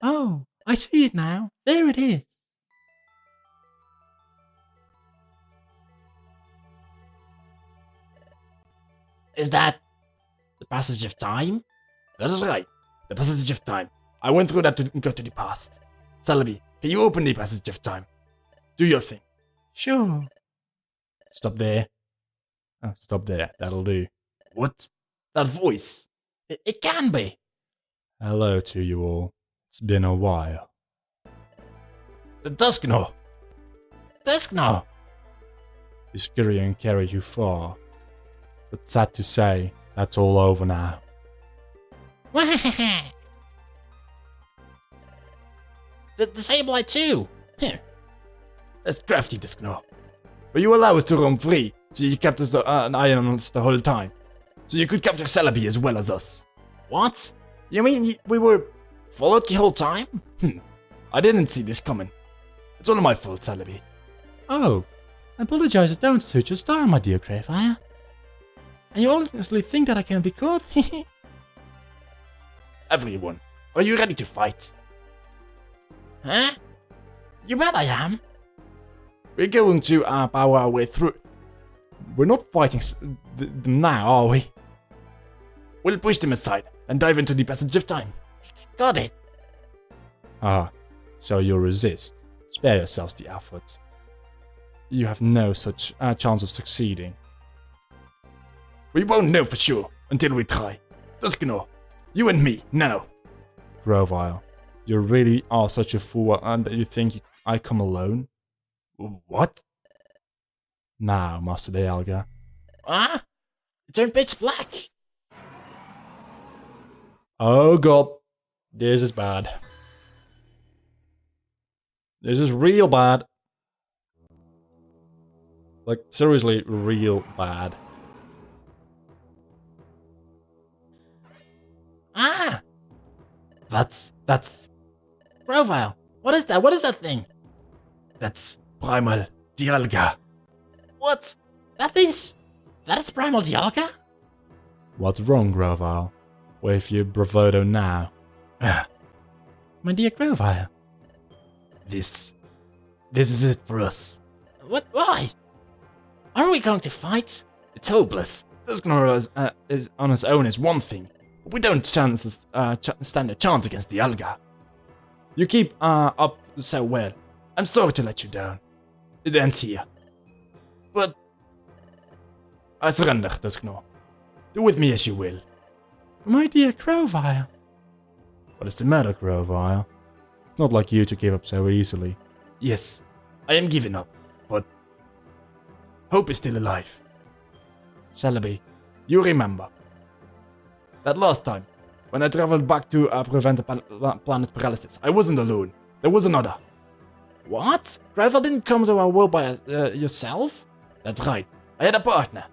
Oh, I see it now. There it is. Is that the passage of time? That is right. The passage of time. I went through that to go to the past. Celebi, can you open the passage of time? Do your thing. Sure. Stop there. Oh, stop there. That'll do. What? That voice. It can be. Hello to you all. It's been a while. The Dusknow. Dusknow. You scurry and carry you far. But sad to say, that's all over now. The Sableye too. Here. That's crafty, Dusknow. But you allow us to roam free, so you kept us an eye on us the whole time. So you could capture Celebi as well as us. What? You mean we were followed the whole time? I didn't see this coming. It's all my fault, Celebi. Oh, I apologize. Don't suit your style, my dear Greyfire. And you honestly think that I can be caught? Everyone, are you ready to fight? Huh? You bet I am. We're going to power our way through. We're not fighting them now, are we? We'll push them aside and dive into the passage of time. Got it. Ah, so you'll resist. Spare yourselves the effort. You have no such chance of succeeding. We won't know for sure until we try. Dusknow, you and me, now. Grovile, you really are such a fool that you think I come alone? What? Now, Master Dialga. Ah? It turned pitch black. Oh god. This is bad. This is real bad. Like, seriously, real bad. Ah! That's... Grovile, what is that? What is that thing? That's Primal Dialga. What? That is Primal Dialga? What's wrong, Grovile? With your bravado now? My dear Greyfire. This is it for us. What? Why? Aren't we going to fight? It's hopeless. Dusknow is on his own is one thing, but we don't stand a chance against the Dialga. You keep up so well. I'm sorry to let you down. It ends here. But I surrender, Dusknow. Do with me as you will. My dear Greyfire. What is the matter, Grovile? It's not like you to give up so easily. Yes, I am giving up, but hope is still alive. Celebi, you remember that last time when I traveled back to prevent the planet paralysis, I wasn't alone. There was another. What? Gravel didn't come to our world by yourself? That's right. I had a partner.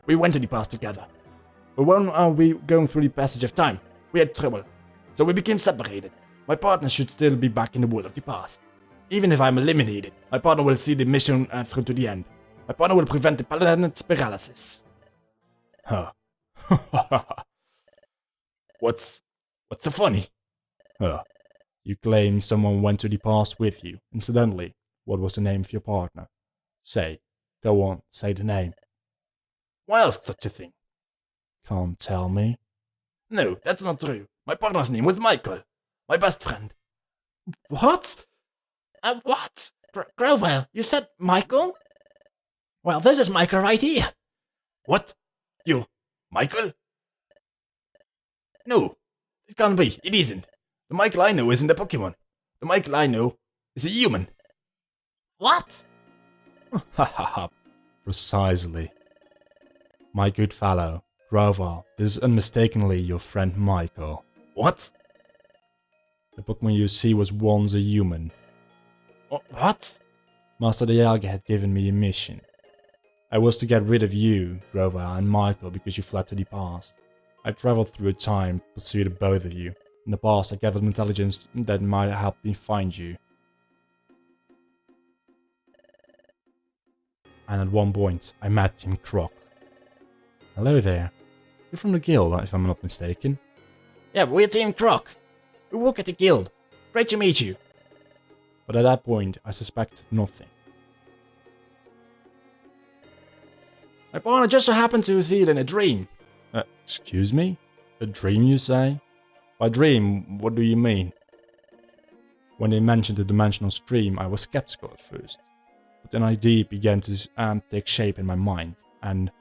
We went to the past together. But when we going through the passage of time, we had trouble. So we became separated. My partner should still be back in the world of the past. Even if I'm eliminated, my partner will see the mission through to the end. My partner will prevent the planet's paralysis. Huh. What's so funny? Huh. You claim someone went to the past with you. Incidentally, what was the name of your partner? Go on, say the name. Why ask such a thing? Can't tell me. No, that's not true. My partner's name was Michael. My best friend. What? What? Grovile, you said Michael? Well, this is Michael right here. What? You, Michael? No, it can't be. It isn't. The Michael I know isn't a Pokemon. The Michael I know is a human. What? Hahaha. Precisely. My good fellow, Grovile, this is unmistakably your friend Michael. What? The Pokemon you see was once a human. What? Master Dialga had given me a mission. I was to get rid of you, Grovile, and Michael because you fled to the past. I traveled through time, pursued both of you. In the past, I gathered intelligence that might help me find you. And at one point, I met Team Croc. Hello there. You're from the guild, if I'm not mistaken. Yeah, we're Team Croc. We work at the guild. Great to meet you. But at that point, I suspected nothing. My partner just so happened to see it in a dream. Excuse me? A dream, you say? By dream, what do you mean? When they mentioned the dimensional stream, I was skeptical at first. But an idea began to take shape in my mind, and...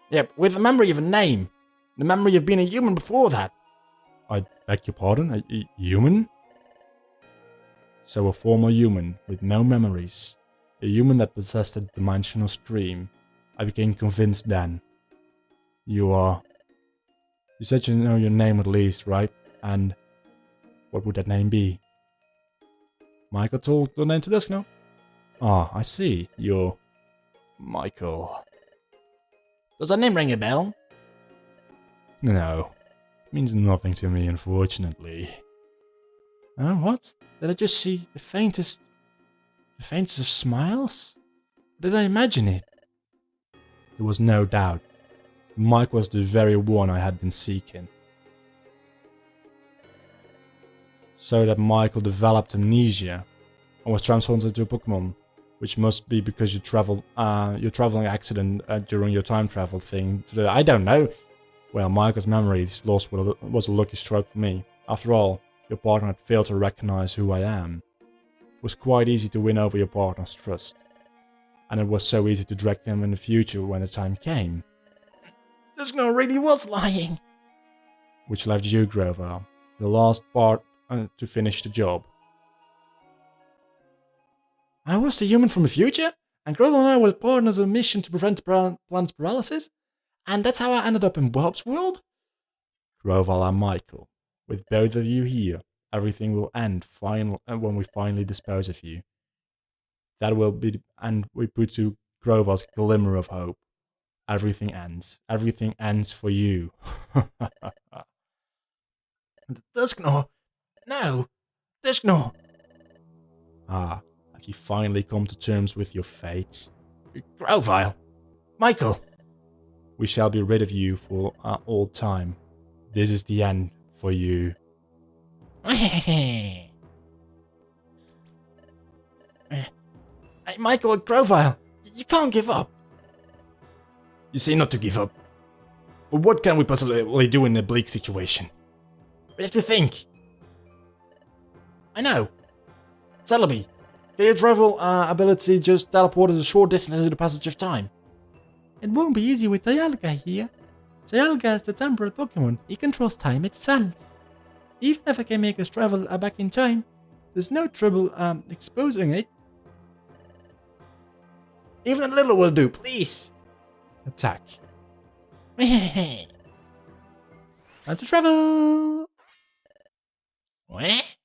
Yep, with the memory of a name. The memory of being a human before that. I beg your pardon? A human? So a former human with no memories. A human that possessed a dimensional stream. I became convinced then. You said you know your name at least, right? And what would that name be? Michael told the name to Duskno? Ah, I see. You're... Michael. Does that name ring a bell? No. It means nothing to me, unfortunately. What? Did I just see the faintest of smiles? Or did I imagine it? There was no doubt. Mike was the very one I had been seeking. So that Michael developed amnesia and was transformed into a Pokemon, which must be because your traveling accident during your time travel thing. I don't know. Well, Michael's memories lost was a lucky stroke for me. After all, your partner had failed to recognize who I am. It was quite easy to win over your partner's trust. And it was so easy to drag them in the future when the time came. Duskno really was lying. Which left you, Grover, the last part to finish the job. I was the human from the future, and Grover and I were partners on a mission to prevent the planet's paralysis, and that's how I ended up in Bob's world? Grover and Michael, with both of you here, everything will end when we finally dispose of you. That will be, and we put to Grover's glimmer of hope. Everything ends. Everything ends for you. Duskno. No. Duskno. Ah, have you finally come to terms with your fate? Grovile. Michael. We shall be rid of you for all time. This is the end for you. Hey, Michael, Grovile. You can't give up. You say not to give up. But what can we possibly do in a bleak situation? We have to think. I know. Celebi, can your travel ability just teleported a short distance into the passage of time? It won't be easy with Dialga here. Dialga is the temporal Pokemon. He controls time itself. Even if I can make us travel back in time, there's no trouble exposing it. Even a little will do, please. Attack. Time to travel! What?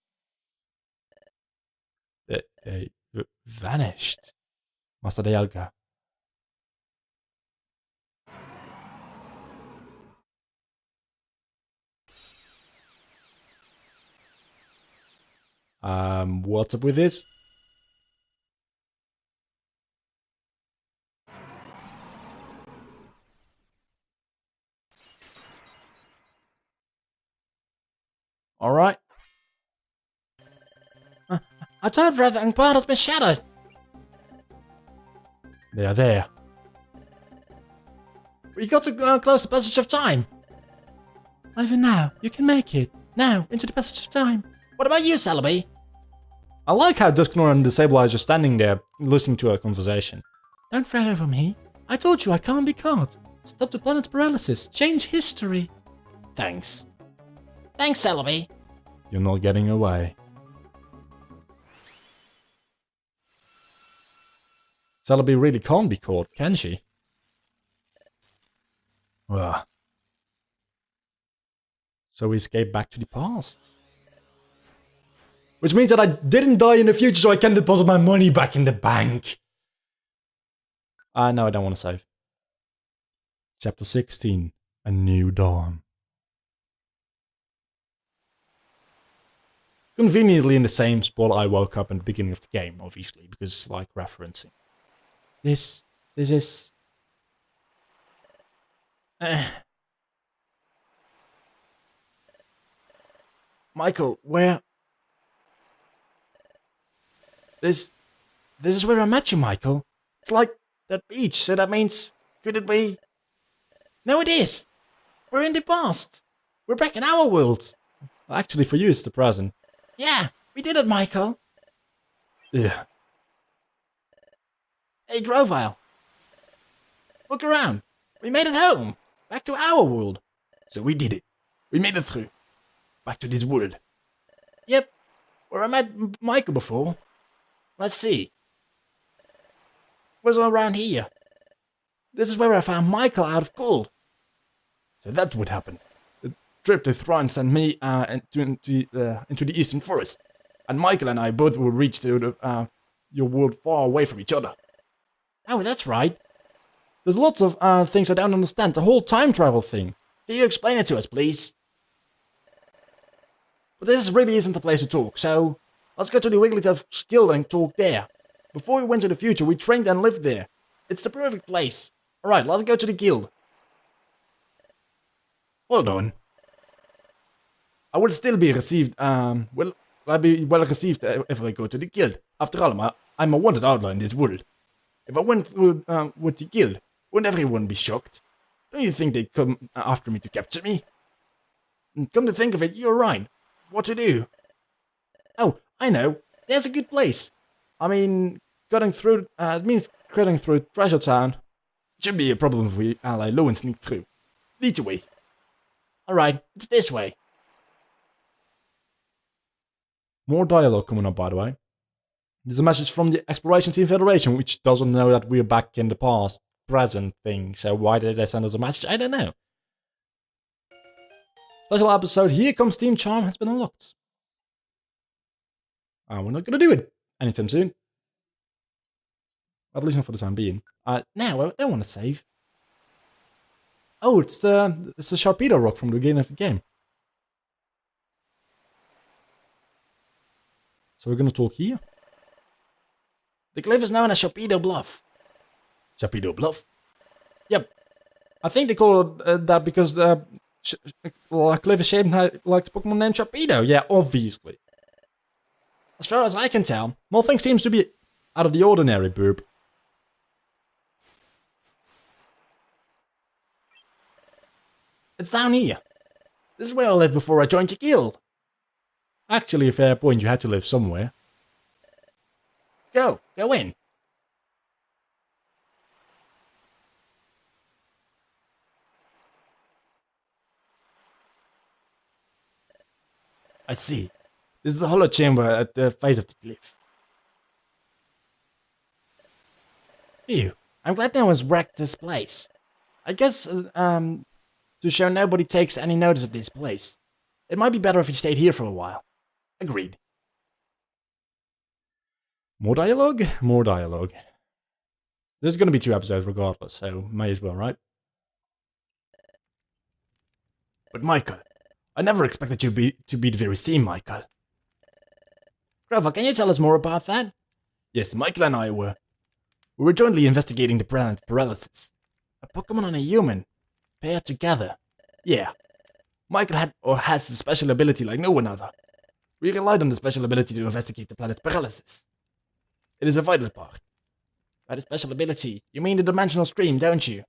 They vanished. Master Dialga. What's up with this? Alright. I told you everything part has been shattered. They are there. We got to close the passage of time. Ivan, now, you can make it. Now, into the passage of time. What about you, Celebi? I like how Dusknor and Disable are just standing there, listening to our conversation. Don't fret over me. I told you I can't be caught. Stop the planet's paralysis. Change history. Thanks. Thanks, Celebi. You're not getting away. Celebi really can't be caught, can she? Ugh. So we escape back to the past. Which means that I didn't die in the future, so I can deposit my money back in the bank. No, I don't want to save. Chapter 16. A New Dawn. Conveniently in the same spot I woke up in the beginning of the game, obviously, because it's like referencing. This is... Michael, where... This is where I met you, Michael. It's like that beach, so that means... Could it be... No, it is! We're in the past! We're back in our world! Actually, for you, it's the present. Yeah, we did it, Michael. Yeah. Hey, Grovile. Look around. We made it home. Back to our world. So we did it. We made it through. Back to this world. Yep. Where I met Michael before. Let's see. Was around here. This is where I found Michael out of cold. So that's what happened. The trip to Thrawn sent me into the eastern forest. And Michael and I both will reach to your world far away from each other. Oh, that's right. There's lots of things I don't understand. The whole time travel thing. Can you explain it to us, please? But this really isn't the place to talk, so let's go to the Wigglytuff Guild and talk there. Before we went to the future, we trained and lived there. It's the perfect place. Alright, let's go to the guild. Hold on. I will still be received, I'll be well received if I go to the guild. After all, I'm a wanted outlaw in this world. If I went through with the guild, wouldn't everyone be shocked? Don't you think they'd come after me to capture me? And come to think of it, you're right. What to do? Oh, I know. There's a good place. I mean, cutting through, it means cutting through Treasure Town. Shouldn't be a problem if we ally low and sneak through. Lead the way. Alright, it's this way. More dialogue coming up, by the way. There's a message from the Exploration Team Federation, which doesn't know that we're back in the past, present thing. So why did they send us a message? I don't know. Special episode, Here Comes Team Charm, has been unlocked. We're not gonna do it anytime soon. At least not for the time being. Now, I don't want to save. Oh, it's the Sharpedo rock from the beginning of the game. So we're gonna talk here. The cliff is known as Sharpedo Bluff. Sharpedo Bluff? Yep. I think they call it that because the cliff is shaped like the Pokemon named Sharpedo. Yeah, obviously. As far as I can tell, nothing seems to be out of the ordinary, Burp. It's down here. This is where I lived before I joined the guild. Actually, a fair point, you had to live somewhere. Go in. I see. This is a hollow chamber at the face of the cliff. Phew. I'm glad no one's wrecked this place. I guess, to show nobody takes any notice of this place. It might be better if you stayed here for a while. Agreed. More dialogue? More dialogue. There's gonna be 2 episodes regardless, so may as well, right? But Michael, I never expected you to be the very same Michael. Grover, can you tell us more about that? Yes, Michael and I were jointly investigating the planet Paralysis. A Pokemon and a human paired together. Yeah. Michael had or has a special ability like no one other. We relied on the special ability to investigate the planet's Paralysis. It is a vital part. By the special ability, you mean the Dimensional Scream, don't you?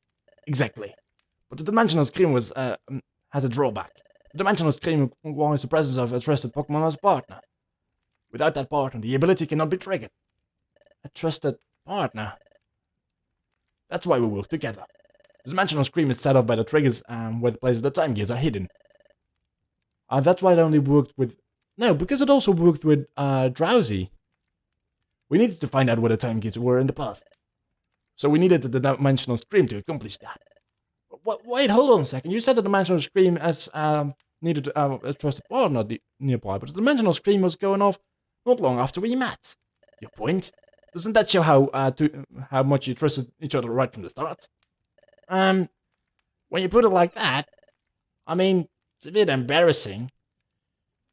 Exactly. But the Dimensional Scream has a drawback. The Dimensional Scream requires the presence of a trusted Pokemon as a partner. Without that partner, the ability cannot be triggered. A trusted partner. That's why we work together. The Dimensional Scream is set off by the triggers where the places of the time gears are hidden. That's why it only worked with... No, because it also worked with Drowsy. We needed to find out where the time gears were in the past. So we needed the Dimensional Scream to accomplish that. Wait, hold on a second. You said the Dimensional Scream as needed a trusted partner nearby, but the Dimensional Scream was going off not long after we met. Your point? Doesn't that show how much you trusted each other right from the start? When you put it like that, I mean, it's a bit embarrassing.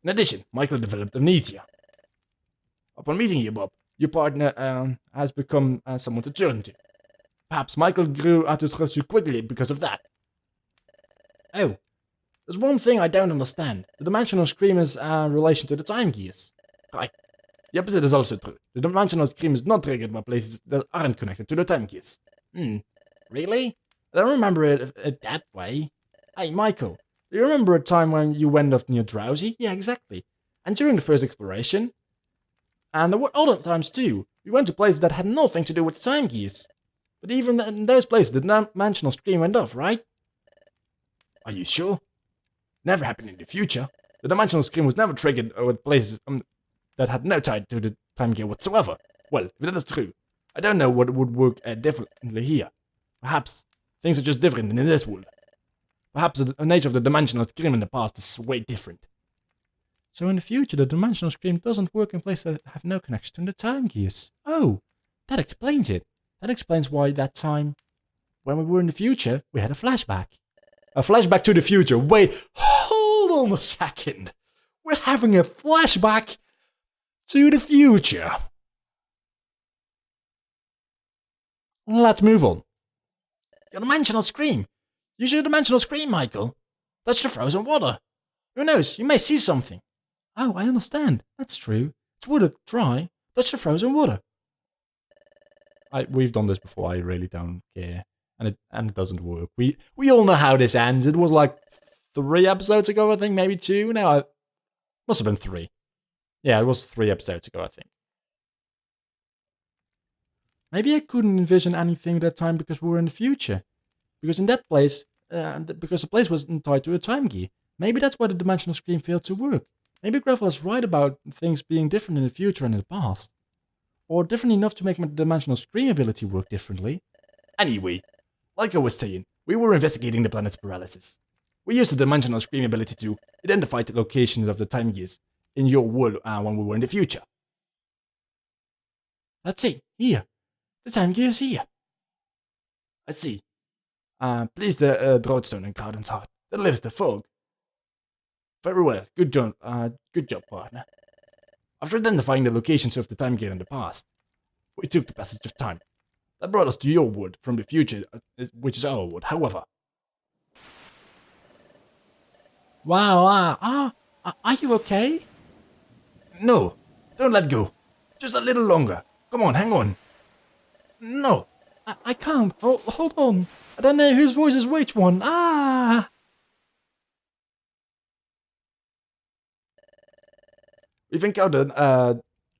In addition, Michael developed amnesia. Upon meeting you, Bob, your partner has become someone to turn to. Perhaps Michael grew to trust you quickly because of that. Oh, There's one thing I don't understand. The dimensional scream is in relation to the time gears. Right. The opposite is also true. The dimensional scream is not triggered by places that aren't connected to the time gears. Really? I don't remember it that way. Hey, Michael, do you remember a time when you went off near Drowsy? Yeah, exactly. And during the first exploration? And there were other times too. We went to places that had nothing to do with the time gears. But even in those places, the dimensional screen went off, right? Are you sure? Never happened in the future. The dimensional screen was never triggered with places that had no tie to the time gear whatsoever. Well, if that is true, I don't know what would work differently here. Perhaps things are just different in this world. Perhaps the nature of the dimensional screen in the past is way different. So in the future, the dimensional screen doesn't work in places that have no connection to the time gears. Oh, that explains it. That explains why that time, when we were in the future, we had a flashback. A flashback to the future. Wait, hold on a second. We're having a flashback to the future. Let's move on. Your dimensional screen. Use your dimensional screen, Michael. Touch the frozen water. Who knows, you may see something. Oh, I understand. That's true. It's water dry. Touch the frozen water. We've done this before. I really don't care, and it doesn't work. We all know how this ends. It was like 3 episodes ago, I think, maybe 2. No, must have been 3. Yeah, it was 3 episodes ago, I think. Maybe I couldn't envision anything at that time because we were in the future. Because in that place, because the place wasn't tied to a time gear. Maybe that's why the dimensional screen failed to work. Maybe Gravel is right about things being different in the future and in the past. Or different enough to make my dimensional screen ability work differently. Anyway, like I was saying, we were investigating the planet's paralysis. We used the dimensional screen ability to identify the locations of the time gears in your world when we were in the future. Let's see, here. The time gear is here. I see. Please the Droughstone and Carden's heart. That lifts the fog. Very well. Good job, partner. After identifying the locations of the time gear in the past, we took the passage of time. That brought us to your world from the future, which is our world, however. Wow. Are you okay? No, don't let go. Just a little longer. Come on, hang on. No. I can't. Hold on. I don't know whose voice is which one. We've encountered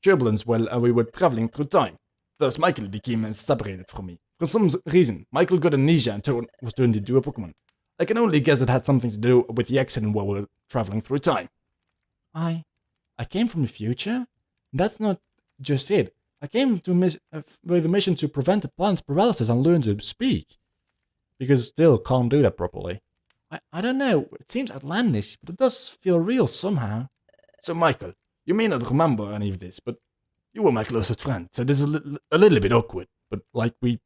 turbulence while we were traveling through time. Thus, Michael became separated from me. For some reason, Michael got amnesia and was turned into a Pokemon. I can only guess it had something to do with the accident while we were traveling through time. I came from the future? That's not just it. I came to with a mission to prevent the planet's paralysis and learn to speak. Because still can't do that properly. I don't know. It seems outlandish, but it does feel real somehow. So, Michael, you may not remember any of this, but you were my closest friend, so this is a little bit awkward. But, like, we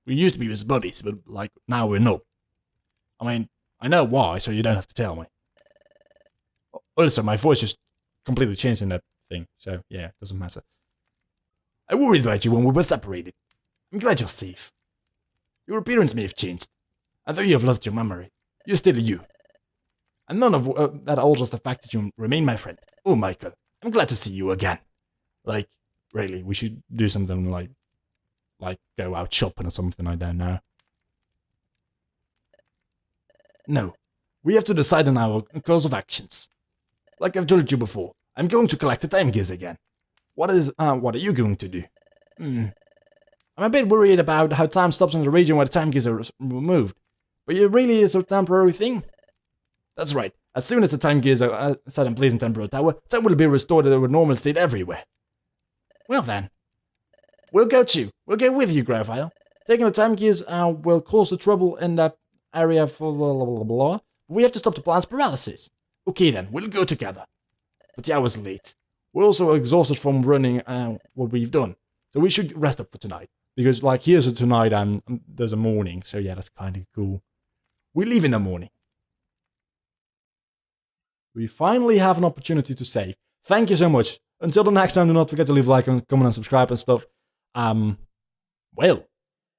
used to be best buddies, but, like, now we're not. I mean, I know why, so you don't have to tell me. Also, my voice just Completely changed in that thing, so yeah, it doesn't matter. I worried about you when we were separated. I'm glad you're safe. Your appearance may have changed, and though you have lost your memory, you're still you. And none of that alters the fact that you remain my friend. Oh, Michael, I'm glad to see you again. Like, really, we should do something like go out shopping or something, I don't know. No, we have to decide on our course of actions. Like I've told you before, I'm going to collect the time gears again. What are you going to do? I'm a bit worried about how time stops in the region where the time gears are removed. But it really is a temporary thing. That's right. As soon as the time gears are set in place in Temporal Tower, time will be restored to a normal state everywhere. Well then, we'll go with you, Gravile. Taking the time gears will cause the trouble in that area for blah, blah, blah, blah. We have to stop the planet's paralysis. Okay then, we'll go together. But the hour's late. We're also exhausted from running what we've done. So we should rest up for tonight. Because, like, here's a tonight and there's a morning. So yeah, that's kind of cool. We leave in the morning. We finally have an opportunity to save. Thank you so much. Until the next time, do not forget to leave a like, comment, and subscribe and stuff. Well,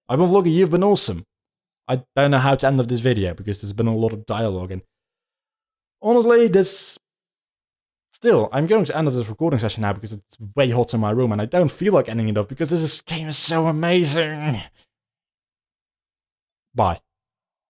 I've been Vlogger, you've been awesome. I don't know how to end of this video because there's been a lot of dialogue and Honestly, this... Still, I'm going to end of this recording session now because it's way hot in my room and I don't feel like ending it off because this game is so amazing. Bye.